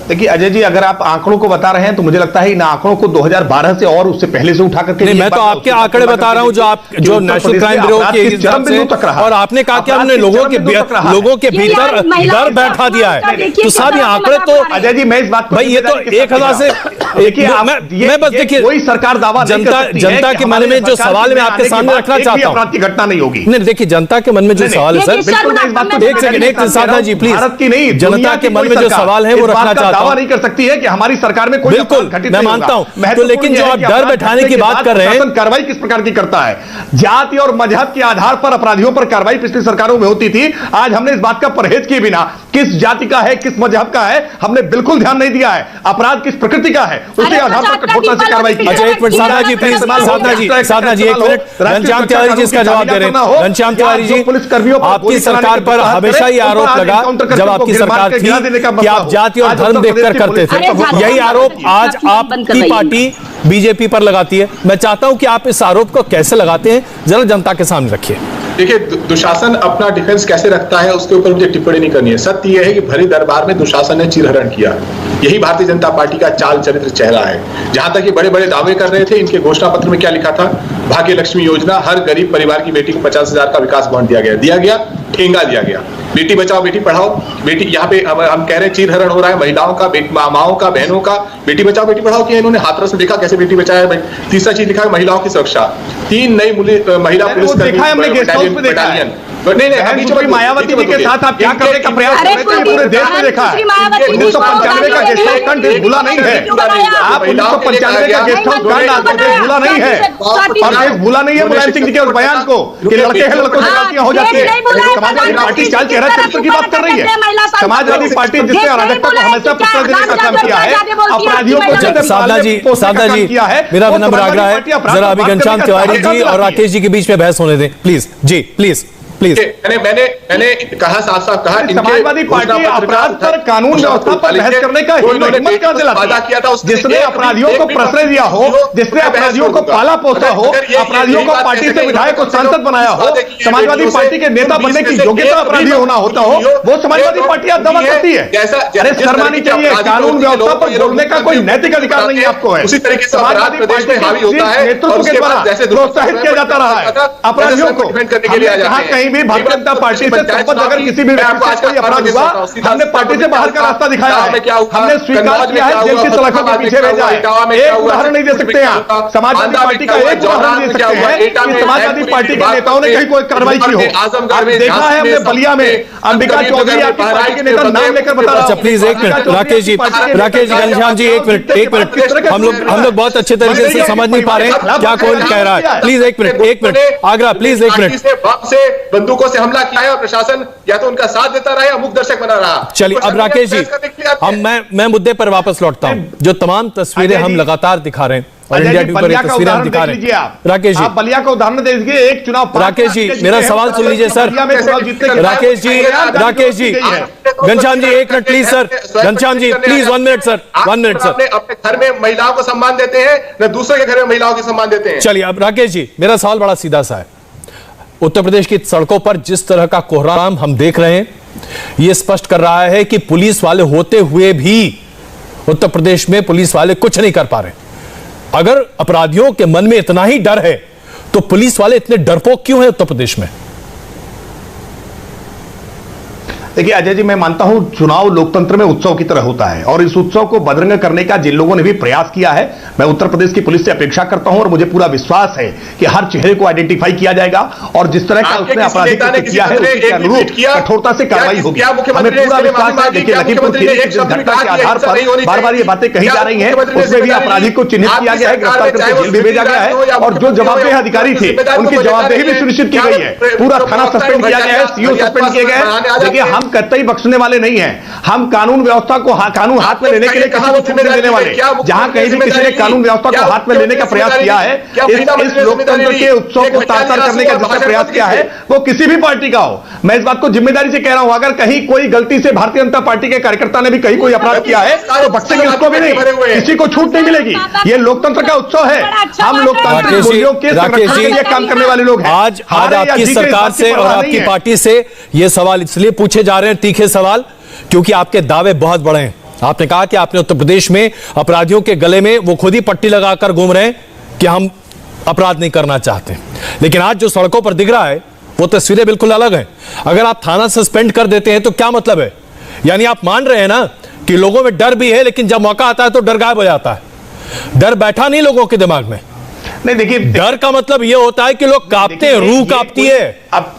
देखिए अजय जी, अगर आप आंकड़ों को बता रहे हैं तो मुझे लगता है इन आंकड़ों को 2012 से और उससे पहले से उठा करके, मैं तो आपके आंकड़े बता रहा हूं जो नेशनल क्राइम ब्यूरो के हिसाब से, और आपने कहा कि हमने लोगों के भीतर डर बैठा दिया है। तो साहब ये आंकड़े तो अजय जी, मैं इस बात भाई ये तो 1000 से मैं बस देखिए कोई सरकार दावा जनता के मन में जो सवाल मैं आपके सामने रखना चाहता हूं, अपराध की घटना नहीं होगी। नहीं देखिए जनता के मन में जो सवाल है सर, एक सेकंड साधना जी प्लीज, भारत की नहीं जनता के मन में जो सवाल है वो रखना दावा नहीं कर सकती है कि हमारी सरकार में कोई बिल्कुल मैं मानता हूं, तो लेकिन जो आप डर बैठाने की बात कर रहे हैं, कार्रवाई किस प्रकार की करता है। जाति और मजहब के आधार पर अपराधियों पर कार्रवाई पिछली सरकारों में होती थी। आज हमने इस बात का परहेज किए बिना किस जाति का है किस मजहब का है हमने बिल्कुल ध्यान नहीं दिया है। अपराध किस प्रकृति का है उसके आधार पर कठोरता से कार्रवाई की। अच्छा एक मिनट साधना जी प्लीज, साधना जी एक मिनट। घनश्याम तिवारी जी इसका जवाब दे रहे हैं। घनश्याम तिवारी जी, पुलिसकर्मियों आपकी सरकार पर हमेशा ही आरोप लगा जब आपकी सरकार थी कि आप जाति और धर्म देखकर करते थे। यही आरोप आज आपकी पार्टी बीजेपी पर लगाती है। मैं चाहता हूं कि आप इस आरोप को कैसे लगाते हैं जरा जनता के सामने रखिए। देखिए दुशासन अपना डिफेंस कैसे रखता है उसके ऊपर मुझे टिप्पणी नहीं करनी है। सत्य यह है कि भरी दरबार में दुशासन ने चीरहरण किया। यही भारतीय जनता पार्टी का चाल चरित्र चेहरा है। जहां तक ये बड़े बड़े दावे कर रहे थे, इनके घोषणा पत्र में क्या लिखा था? भाग्य लक्ष्मी योजना, हर गरीब परिवार की बेटी को 50,000 का विकास बॉन्ड दिया गया, ठेंगा दिया गया। बेटी बचाओ बेटी पढ़ाओ, बेटी यहाँ पे हम कह रहे हैं चीरहरण हो रहा है महिलाओं का, माओं का, बहनों का। बेटी बचाओ बेटी पढ़ाओ किया इन्होंने, हाथरस में देखा कैसे बेटी बचाया। तीसरा चीज लिखा है महिलाओं की सुरक्षा, 3 नई महिला पुलिस बटालियन। नहीं अभी जो मायावती जी के साथ आप क्या करने का प्रयास कर रहे थे पूरे देश में देखा है। 1995 का गेस्ट हाउस कांड देश भूला नहीं है। आप 1995 का गेस्ट हाउस कांड आपको देश भूला नहीं है, और देश भूला नहीं है मुलायम सिंह जी के उस बयान को कि लड़के हैं लड़कों से गलतियां हो जाती है। समाजवादी पार्टी चाल चेहरा चरित्र की बात कर रही है। समाजवादी पार्टी जिसने अराजकता को हमेशा प्रश्रय देने का काम किया है, अपराधियों को साधना जी मेरा विनम्र आग्रह है, जरा अभी घनश्याम तिवारी जी और राकेश जी के बीच में बहस होने दें प्लीज। Ji please. मैंने कहा, साफ साफ कहा, समाजवादी पार्टी अपराध पर, कानून व्यवस्था पर बहस करने का हिम्मत कहां से लाती है? जिसने अपराधियों को प्रश्रय दिया हो, जिसने अपराधियों को पाला पोसा हो, अपराधियों को पार्टी से विधायक और सांसद बनाया हो, समाजवादी पार्टी के नेता बनने की योग्यता अपराधी होना होता हो, वो समाजवादी पार्टी आज दावा करती है। अरे शर्मा नहीं चाहिए, कानून व्यवस्था पर बोलने का कोई नैतिक अधिकार नहीं आपको है। उसी तरीके से समाजवादी पार्टी के नेतृत्व के द्वारा प्रोत्साहित किया जाता रहा है अपराधियों को। कहीं भी भारतीय जनता पार्टी से संबद्ध अगर किसी भी व्यक्ति से कोई अपराध हुआ, हमने पार्टी से बाहर का रास्ता दिखाया है, हमने स्वीकार किया है, जेल की सलाखों के पीछे भेजा है। एक उदाहरण नहीं दे सकते आप समाजवादी पार्टी का, एक उदाहरण नहीं दे सकते हैं कि समाजवादी पार्टी के नेताओं ने कहीं कोई कार्रवाई की हो। देखा है हमने बलिया में अंबिका चौधरी आपकी पार्टी के नेता नाम लेकर बता रहा। अच्छा प्लीज एक मिनट राकेश जी, घनश्याम जी एक मिनट, हम लोग बहुत अच्छे तरीके से समझ नहीं पा रहे हैं क्या कौन कह रहा है। प्लीज एक मिनट आग्रह, प्लीज एक मिनट। से बंदूकों से हमला किया है और प्रशासन या तो उनका साथ देता रहा या मूक दर्शक बना रहा। चलिए अब राकेश जी मैं मुद्दे पर वापस लौटता हूं। जो तमाम तस्वीरें हम लगातार दिखा रहे हैं और इंडिया टीवी पर तस्वीरें हम दिखा रहे हैं, राकेश जी बलिया का उदाहरण दे दीजिए। एक चुनाव, राकेश जी मेरा सवाल सुन लीजिए सर। राकेश जी घनश्याम जी एक minute please sir, Ghanshyam ji please 1 minute sir, 1 minute sir. अपने घर में महिलाओं को सम्मान देते हैं न दूसरे के घर में महिलाओं को सम्मान देते हैं। चलिए अब राकेश जी मेरा सवाल बड़ा सीधा सा है। उत्तर प्रदेश की सड़कों पर जिस तरह का कोहराम हम देख रहे हैं, यह स्पष्ट कर रहा है कि पुलिस वाले होते हुए भी उत्तर प्रदेश में पुलिस वाले कुछ नहीं कर पा रहे। अगर अपराधियों के मन में इतना ही डर है तो पुलिस वाले इतने डरपोक क्यों हैं उत्तर प्रदेश में? देखिए अजय जी, मैं मानता हूं चुनाव लोकतंत्र में उत्सव की तरह होता है, और इस उत्सव को बदरंग करने का जिन लोगों ने भी प्रयास किया है, मैं उत्तर प्रदेश की पुलिस से अपेक्षा करता हूं और मुझे पूरा विश्वास है कि हर चेहरे को आइडेंटिफाई किया जाएगा और जिस तरह का उसने अपराधी किया है उसके अनुरूप कठोरता से कार्रवाई होगी। हमें पूरा विश्वास है। देखिए लखीमपुर खीरी की जिस घटना के आधार पर बार बार ये बातें कही जा रही हैं, उसमें भी अपराधी को चिन्हित किया गया है, गिरफ्तार करके जेल भी भेजा गया है, और जो जवाबदेह अधिकारी थे उनकी जवाबदेही भी सुनिश्चित की गई है। पूरा थाना सस्पेंड किया गया है, सीओ सस्पेंड किए गए हैं। देखिए हम कतई बख्शने वाले नहीं हैं, हम कानून व्यवस्था को कानून हाथ में लेने के लिए किसी को छूट नहीं देने वाले। जहां कहीं भी किसी ने कानून व्यवस्था को हाथ में लेने का प्रयास किया है, इस लोकतंत्र के उत्सव को तार-तार करने का जिसने प्रयास किया है वो किसी भी पार्टी का हो, मैं इस बात को जिम्मेदारी से कह रहा हूं। अगर कहीं कोई गलती से भारतीय जनता पार्टी के कार्यकर्ता ने भी कहीं कोई अपराध किया है तो बख्शेंगे उसको भी नहीं, किसी को छूट नहीं मिलेगी। ये लोकतंत्र का उत्सव है, हम लोकतांत्रिक मूल्यों के संरक्षण के लिए काम करने वाले लोग हैं। आज आपकी सरकार से और आपकी पार्टी से ये सवाल इसलिए पूछे जा रहे हैं, तीखे सवाल, क्योंकि आपके दावे बहुत बड़े हैं। आपने कहा कि आपने उत्तर प्रदेश में अपराधियों के गले में वो खुद ही पट्टी लगाकर घूम रहे हैं कि हम अपराध नहीं करना चाहते, लेकिन आज जो सड़कों पर दिख रहा है वो तस्वीरें बिल्कुल अलग हैं। अगर आप थाना सस्पेंड कर देते हैं तो क्या मतलब है? यानी आप मान रहे हैं ना कि लोगों में डर भी है, लेकिन जब मौका आता है तो डर गायब हो जाता है। डर बैठा नहीं लोगों के दिमाग में। नहीं देखिए, डर का मतलब यह होता है कि लोग कांपते हैं, रूह कांपती है। अब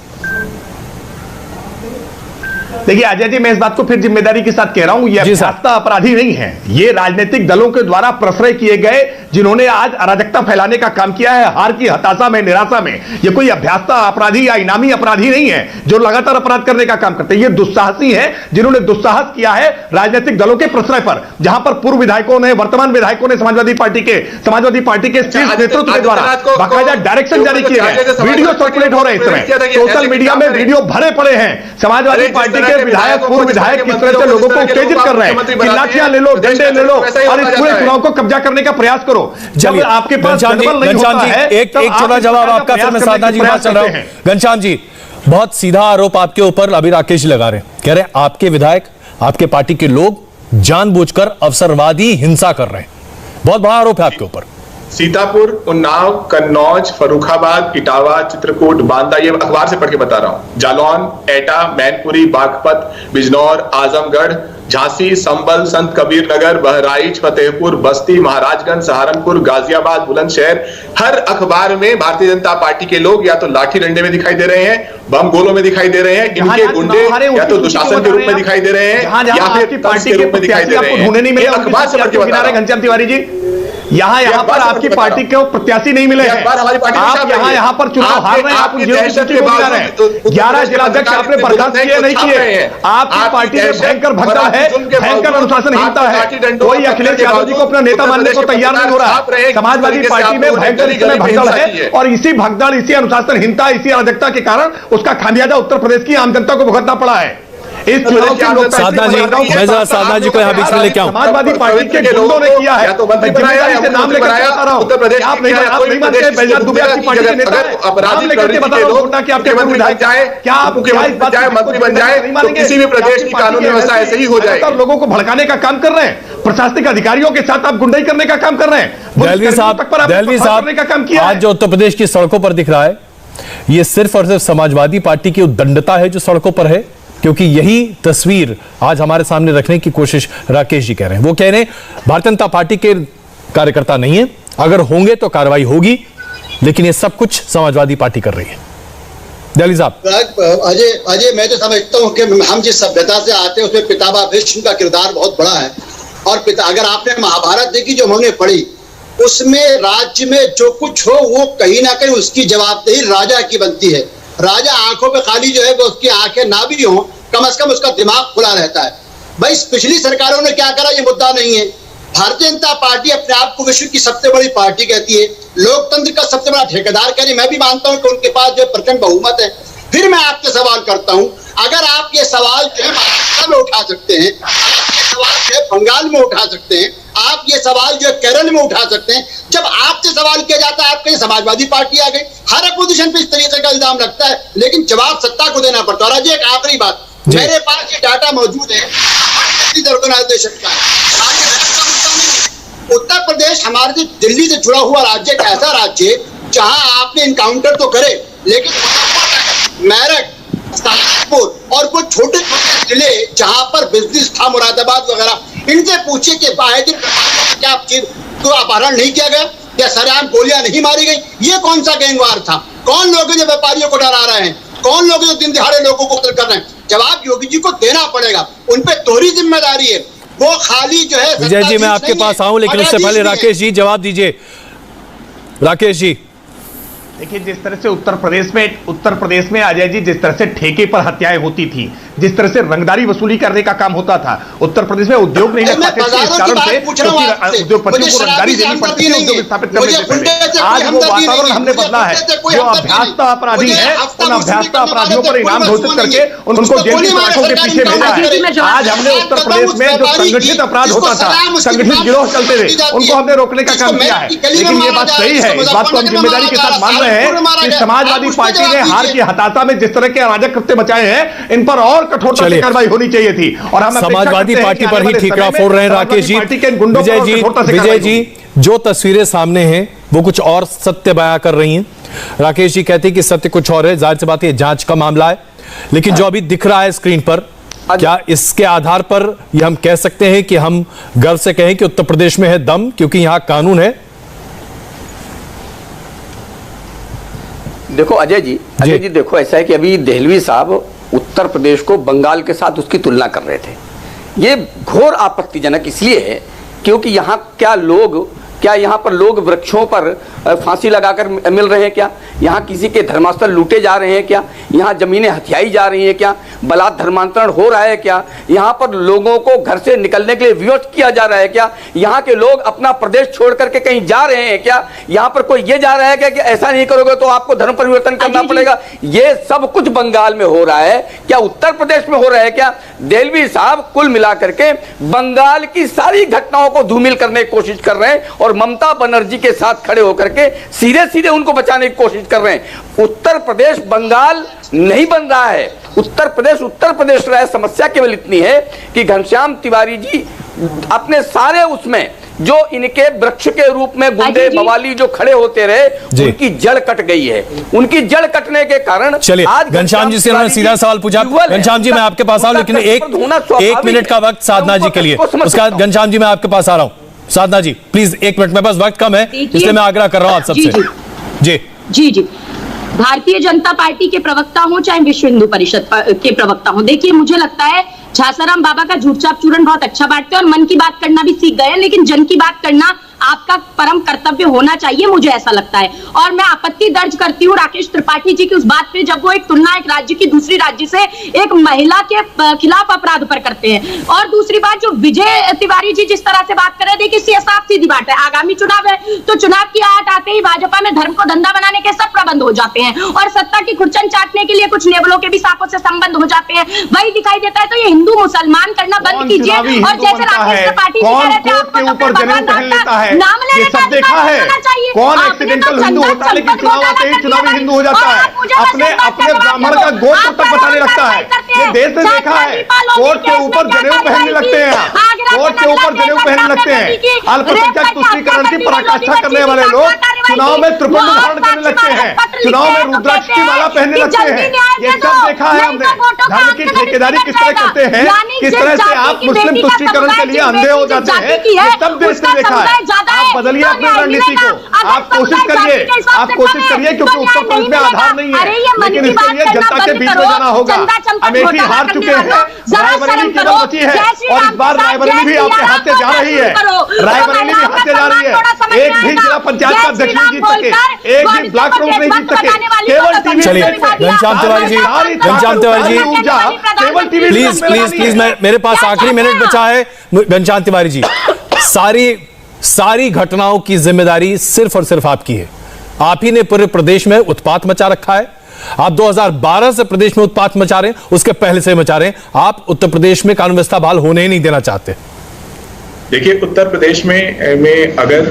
देखिए अजय जी, मैं इस बात को फिर जिम्मेदारी के साथ कह रहा हूं, ये अभ्यासता अपराधी नहीं है, ये राजनीतिक दलों के द्वारा प्रश्रय किए गए जिन्होंने आज अराजकता फैलाने का काम किया है, हार की हताशा में, निराशा में। ये कोई अभ्यासता अपराधी या इनामी अपराधी नहीं है जो लगातार अपराध करने का काम करते हैं। ये दुस्साहसी है जिन्होंने दुस्साहस किया है राजनीतिक दलों के प्रश्रय पर, जहां पर पूर्व विधायकों ने, वर्तमान विधायकों ने समाजवादी पार्टी के शीर्ष नेतृत्व के द्वारा बाकायदा डायरेक्शन जारी किए गए। वीडियो सर्कुलेट हो रहे हैं इस समय, सोशल मीडिया में वीडियो भरे पड़े हैं। समाजवादी पार्टी के विधायक, पूर्व विधायक किस तरह से लोगों को उत्तेजित कर रहे हैं कि लाठियां ले लो, डंडे ले लो और इस पूरे चुनाव को कब्जा करने का प्रयास करो। जब आपके पास जनबल नहीं होता है, एक छोटा जवाब आपका, फिर मैं साधना जी के पास चल रहा हूं। घनश्याम जी, बहुत सीधा आरोप आपके ऊपर अभी राकेश जी लगा रहे हैं, कह रहे हैं आपके विधायक, आपके पार्टी के लोग जानबूझकर अवसरवादी हिंसा कर रहे हैं। बहुत बड़ा आरोप है आपके ऊपर। सीतापुर, उन्नाव, कन्नौज, फर्रुखाबाद, इटावा, चित्रकूट, बांदा, ये अखबार से पढ़ के बता रहा हूं, जालौन, एटा, मैनपुरी, बागपत, बिजनौर, आजमगढ़, झांसी, संभल, संत कबीर नगर, बहराइच, फतेहपुर, बस्ती, महाराजगंज, सहारनपुर, गाजियाबाद, बुलंदशहर, हर अखबार में भारतीय जनता पार्टी के लोग या तो लाठी डंडे में दिखाई दे रहे हैं, बम गोलों में दिखाई दे रहे हैं, इनके गुंडे या तो दुशासन के रूप में दिखाई दे रहे हैं या फिर पार्टी के रूप में दिखाई दे रहे हैं। अखबार से पढ़ के बता रहा हूं। घनश्याम तिवारी जी, यहाँ पर आपकी पार्टी के प्रत्याशी नहीं मिले हैं, आप यहाँ पर चुनाव हार रहे हैं, आप 11 जिलाध्यक्ष आपने बर्खास्त किए नहीं किए, आपकी पार्टी में भयंकर भगदड़ है, भयंकर अनुशासनहीनता है, कोई अखिलेश यादव जी को अपना नेता मानने को तैयार नहीं हो रहा है। समाजवादी पार्टी में भयंकर इस समय भगदड़ है और इसी भगदड़, इसी अनुशासनहीनता, इसी अराजकता के कारण उसका खामियाजा उत्तर प्रदेश की आम जनता को भुगतना पड़ा है। इस चुनाव की साधना जी, मैं जरा साधना जी को यहाँ बीच में लेके आऊं। समाजवादी पार्टी के गुंडों ने किया है, तो जिम्मेदारी से नाम लेकर बता रहा हूं, उत्तर प्रदेश आप नहीं मानते, बैजनाथ दुबे आपकी पार्टी के नेता है, नाम लेकर के बता रहा हूं कि आपके पूर्व विधायक क्या आप मंत्री बन जाए तो किसी भी प्रदेश की कानून व्यवस्था ऐसे ही हो जाए। लोगों को भड़काने का काम कर रहे हैं, प्रशासनिक अधिकारियों के साथ आप गुंडाई करने का काम कर रहे हैं। दहलवी साहब, आज जो उत्तर प्रदेश की सड़कों पर दिख रहा है, ये सिर्फ और सिर्फ समाजवादी पार्टी की उद्दंडता है जो सड़कों पर है, क्योंकि यही तस्वीर आज हमारे सामने रखने की कोशिश राकेश जी कह रहे हैं। वो कह रहे हैं भारतीय जनता पार्टी के कार्यकर्ता नहीं है, अगर होंगे तो कार्रवाई होगी, लेकिन ये सब कुछ समाजवादी पार्टी कर रही है। दहली साहब, अजय मैं तो समझता हूं कि हम जिस सभ्यता से आते हैं उसमें पितामह भीष्म का किरदार बहुत बड़ा है। और अगर आपने महाभारत देखी जो हमने पढ़ी, उसमें राज्य में जो कुछ हो वो कहीं ना कहीं उसकी जवाबदेही राजा की बनती है। राजा आंखों पे खाली जो है वो उसकी आंखें ना भी हो, कम से कम उसका दिमाग खुला रहता है। भाई पिछली सरकारों ने क्या करा ये मुद्दा नहीं है। भारतीय जनता पार्टी अपने आप को विश्व की सबसे बड़ी पार्टी कहती है, लोकतंत्र का सबसे बड़ा ठेकेदार कह रही। मैं भी मानता हूं कि उनके पास जो प्रचंड बहुमत है। फिर मैं आपसे सवाल करता हूं, अगर आप ये सवाल जो है महाराष्ट्र में उठा सकते हैं, सवाल जो है बंगाल में उठा सकते हैं, आप ये सवाल जो है केरल में उठा सकते हैं, जब आपसे सवाल किया जाता है आप कहीं समाजवादी पार्टी आ गई। हर अपोजिशन पे इस तरीके का इल्जाम लगता है, लेकिन जवाब सत्ता को देना पड़ता है। और एक आखिरी बात, मेरे पास ये डाटा मौजूद है ऑर्गेनाइजेशन का, उत्तर प्रदेश हमारे दिल्ली से जुड़ा हुआ राज्य, एक ऐसा राज्य है जहां आपने इनकाउंटर तो करे, लेकिन मेरठ, सहारनपुर और कुछ छोटे छोटे जिले जहां पर बिजनेस था, मुरादाबाद वगैरह, इनसे पूछिए कि बाहर दिन क्या तो अपहरण नहीं किया गया, क्या सरेआम गोलियां नहीं मारी गई? ये कौन सा गैंगवार था? कौन लोग जो व्यापारियों को डरा रहे हैं? कौन लोग जो दिन दिहाड़े लोगों को कत्ल कर रहे हैं? जवाब योगी जी को देना पड़ेगा, उन पे तोहरी जिम्मेदारी है। वो खाली जो है विजय जी, मैं आपके पास आऊं, लेकिन उससे पहले राकेश जी जवाब दीजिए। राकेश जी, देखिए, जिस तरह से उत्तर प्रदेश में अजय जी, जिस तरह से ठेके पर हत्याएं होती थी, जिस तरह से रंगदारी वसूली करने का काम होता था, उत्तर प्रदेश में उद्योग नहीं लग पाते थे, इस कारण से उद्योगपतियों को रंगदारी देनी पड़ती थी उद्योग स्थापित करने से पहले। आज वो वातावरण हमने बदला है, जो अभ्यासता अपराधी है उन अभ्यासता अपराधियों पर इनाम घोषित करके उनको जेल की सलाखों के पीछे भेजा है। आज हमने उत्तर प्रदेश में जो संगठित अपराध होता था, संगठित गिरोह चलते थे, उनको हमने रोकने का काम किया है। लेकिन ये बात सही है, इस बात को हम जिम्मेदारी के साथ मान रहे हैं कि समाजवादी पार्टी ने हार की हताशा में जिस तरह के अराजक कृत्य मचाए हैं, इन पर और कठोरता से कार्रवाई होनी चाहिए थी। और हम समाजवादी पार्टी पर ही ठीकरा फोड़ रहे हैं राकेश जी। विजय जी, जो तस्वीरें सामने हैं वो कुछ और सत्य बयां कर रही हैं। राकेश जी कहते हैं कि सत्य कुछ और है, जाहिर सी बात है जांच का मामला है, लेकिन जो अभी दिख रहा है स्क्रीन पर, क्या इसके आधार पर यह हम कह सकते हैं कि हम गर्व से कहें कि उत्तर प्रदेश में है दम, क्योंकि यहां कानून है? देखो अजय जी देखो, ऐसा है कि अभी दहलवी साहब उत्तर प्रदेश को बंगाल के साथ उसकी तुलना कर रहे थे। ये घोर आपत्तिजनक इसलिए है क्योंकि यहाँ पर लोग वृक्षों पर फांसी लगाकर मिल रहे हैं क्या? यहाँ किसी के धर्मस्थल लूटे जा रहे हैं क्या? यहाँ जमीनें हथियाई जा रही हैं क्या? बलात् धर्मांतरण हो रहा है क्या? यहाँ पर लोगों को घर से निकलने के लिए विवश किया जा रहा है क्या? यहाँ के लोग अपना प्रदेश छोड़ करके कहीं जा रहे हैं क्या? यहाँ पर कोई ये जा रहा है क्या कि ऐसा नहीं करोगे तो आपको धर्म परिवर्तन करना पड़ेगा? ये सब कुछ बंगाल में हो रहा है क्या? उत्तर प्रदेश में हो रहा है क्या? दहलवी साहब कुल मिलाकर के बंगाल की सारी घटनाओं को धूमिल करने की कोशिश कर रहे हैं और ममता बनर्जी के साथ खड़े होकर के सीधे सीधे उनको बचाने की कोशिश कर रहे हैं। उत्तर प्रदेश बंगाल नहीं बन रहा है, उत्तर प्रदेश रहा है। समस्या केवल इतनी है कि घनश्याम तिवारी जी अपने सारे उसमें जो इनके वृक्ष के रूप में गुंडे बवाली जो खड़े होते रहे, उनकी जड़ कट गई है। उनकी जड़ कटने के कारण चलिए घनश्याम जी से उन्होंने सीधा सवाल पूछा। घनश्याम जी मैं आपके पास आऊं, लेकिन एक मिनट का वक्त साधना जी के लिए, उसका घनश्याम जी मैं आपके पास आ रहा हूं। साधना जी प्लीज एक मिनट, मेरे पास वक्त कम है इसलिए मैं आग्रह कर रहा हूं आप सबसे। जी जी भारतीय जनता पार्टी के प्रवक्ता हो चाहे विश्व हिंदू परिषद के प्रवक्ता हो, देखिए मुझे लगता है झासाराम बाबा का झूठ चाप चूरन बहुत अच्छा बांटते हैं और मन की बात करना भी सीख गए हैं, लेकिन जन की बात करना आपका परम कर्तव्य होना चाहिए, मुझे ऐसा लगता है। और मैं आपत्ति दर्ज करती हूँ राकेश त्रिपाठी जी की उस बात पे जब वो एक तुलना एक राज्य की दूसरी राज्य से एक महिला के खिलाफ अपराध पर करते हैं। और दूसरी बात जो विजय तिवारी जी जिस तरह से बात कर रहे थे, देखिए साफ सीधी बात है, आगामी चुनाव है तो चुनाव की आहट आते ही भाजपा में धर्म को धंधा बनाने के सब प्रबंध हो जाते हैं और सत्ता की खुरचन चाटने के लिए कुछ नेबलों के भी सांपों से संबंध हो जाते हैं, वही दिखाई देता है। तो ये हिंदू मुसलमान करना बंद कीजिए। और जैसे राकेश त्रिपाठी जी कह रहे थे आपको नाम लेने का देखा है कौन एक्सीडेंटल हिंदू होता है लेकिन चुनाव आते ही चुनावी हिंदू हो जाता है, अपने ब्राह्मण का गोत्र तक बताने लगता है। ये देश में देखा है, कोर्ट के ऊपर जनेऊ पहनने लगते हैं, कोर्ट के ऊपर जनेऊ पहनने लगते हैं। अल्पसंख्यक तुष्टीकरण की पराकाष्ठा करने वाले लोग चुनाव में त्रिपुंड धारण करने लगते हैं, चुनाव में रुद्राक्ष की माला पहनने लगते हैं। ये सब देखा है हमने। धर्म की ठेकेदारी किस तरह करते हैं, किस तरह से आप मुस्लिम तुष्टीकरण के लिए अंधे हो जाते हैं, ये सब देश ने देखा है। आप बदलिए अपनी रणनीति को, आप कोशिश करिए, क्योंकि उत्तर प्रदेश में आधार नहीं है, लेकिन इसके लिए जनता के बीच में जाना होगा। अमेठी हार चुके हैं, रायबरेली केवल बची है और इस बार रायबरेली भी आपके हाथ से जा रही है, रायबरेली भी हाथ से जा रही है। एक भी जिला पंचायत का अध्यक्ष नहीं जीत सके, एक भी ब्लॉक प्रमुख नहीं जीत सके, केवल टीवी। चलिए घनश्याम तिवारी जी, केवल टीवी। प्लीज मेरे पास आखिरी मिनट बचा है। घनश्याम तिवारी जी, सारी घटनाओं की जिम्मेदारी सिर्फ और सिर्फ आपकी है। आप ही ने पूरे प्रदेश में उत्पात मचा रखा है। आप 2012 से प्रदेश में उत्पात मचा रहे हैं, उसके पहले से मचा रहे हैं। आप उत्तर प्रदेश में कानून व्यवस्था बहाल होने ही नहीं देना चाहते। देखिए उत्तर प्रदेश में अगर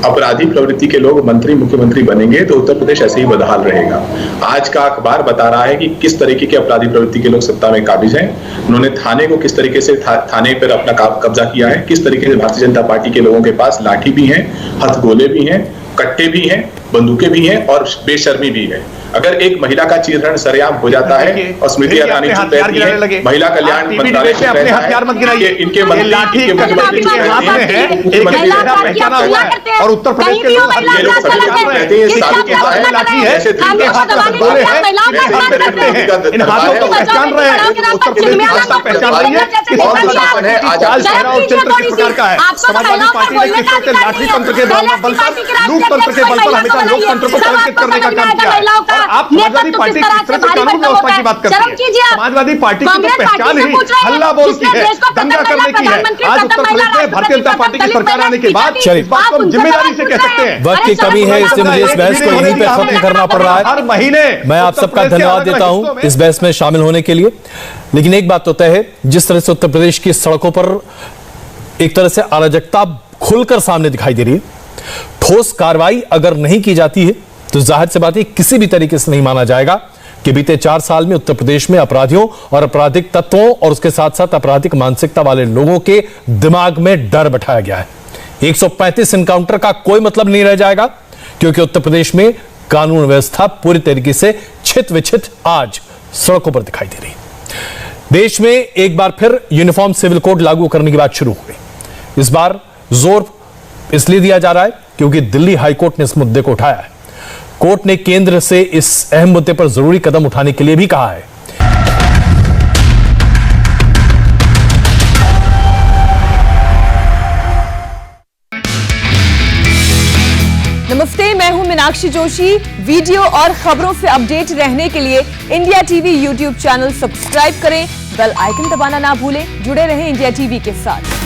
अपराधी प्रवृत्ति के लोग मंत्री मुख्यमंत्री बनेंगे तो उत्तर प्रदेश ऐसे ही बदहाल रहेगा। आज का अखबार बता रहा है कि किस तरीके के अपराधी प्रवृत्ति के लोग सत्ता में काबिज हैं। उन्होंने थाने को किस तरीके से थाने पर अपना कब्जा किया है, किस तरीके से भारतीय जनता पार्टी के लोगों के पास लाठी भी है, हथगोले भी हैं, कट्टे भी हैं, बंदूकें भी हैं और बेशर्मी भी है। अगर एक महिला का चीरहरण सरेआम हो जाता है और स्मृति ईरानी चुप रहती है, महिला कल्याण मंत्रालय चुप रहता है, इनके मुख्यमंत्री पहचाना हुआ है और उत्तर प्रदेश के लोग कहते हैं साधु क्या है, लाठी है, इनके हाथ में गोले हैं, इन हाथों को पहचान रहे हैं। उत्तर प्रदेश की भाषा पहचान रही है, और दुशासन है चाल चेहरा और चित्र किस प्रकार का है। समाजवादी पार्टी ने किस तरह से लाठी तंत्र के बल पर, लूट तंत्र के बल पर हमेशा लोकतंत्र को कलंकित करने का काम किया है। आप समाजवादी पार्टी किस तरह से कानून व्यवस्था की बात करते हैं। समाजवादी पार्टी की तो पहचान ही हल्ला बोल की है, दंगा करने की है। आज उत्तर प्रदेश में भारतीय जनता पार्टी की सरकार आने के बाद इस बात को हम जिम्मेदारी से कह सकते हैं। वक्त की कमी है, इसलिए मुझे इस बहस को यहीं पे खत्म करना पड़ रहा है। हर महीने मैं आप सबका धन्यवाद देता हूं इस बहस में शामिल होने के लिए। लेकिन एक बात तो तय है, जिस तरह से उत्तर प्रदेश की सड़कों पर एक तरह से अराजकता खुलकर सामने दिखाई दे रही है, ठोस कार्रवाई अगर नहीं की जाती है तो जाहिर सी बात है किसी भी तरीके से नहीं माना जाएगा कि बीते 4 साल में उत्तर प्रदेश में अपराधियों और आपराधिक तत्वों और उसके साथ साथ आपराधिक मानसिकता वाले लोगों के दिमाग में डर बैठाया गया है। 135 एनकाउंटर का कोई मतलब नहीं रह जाएगा, क्योंकि उत्तर प्रदेश में कानून व्यवस्था पूरी तरीके से छित विछित आज सड़कों पर दिखाई दे रही है। देश में एक बार फिर यूनिफॉर्म सिविल कोड लागू करने की बात शुरू हो गई। इस बार जोर इसलिए दिया जा रहा है क्योंकि दिल्ली हाईकोर्ट ने इस मुद्दे को उठाया है। कोर्ट ने केंद्र से इस अहम मुद्दे पर जरूरी कदम उठाने के लिए भी कहा है। नमस्ते, मैं हूं मीनाक्षी जोशी। वीडियो और खबरों से अपडेट रहने के लिए India TV YouTube channel subscribe करें, बेल आइकन दबाना ना भूलें। जुड़े रहें इंडिया टीवी के साथ।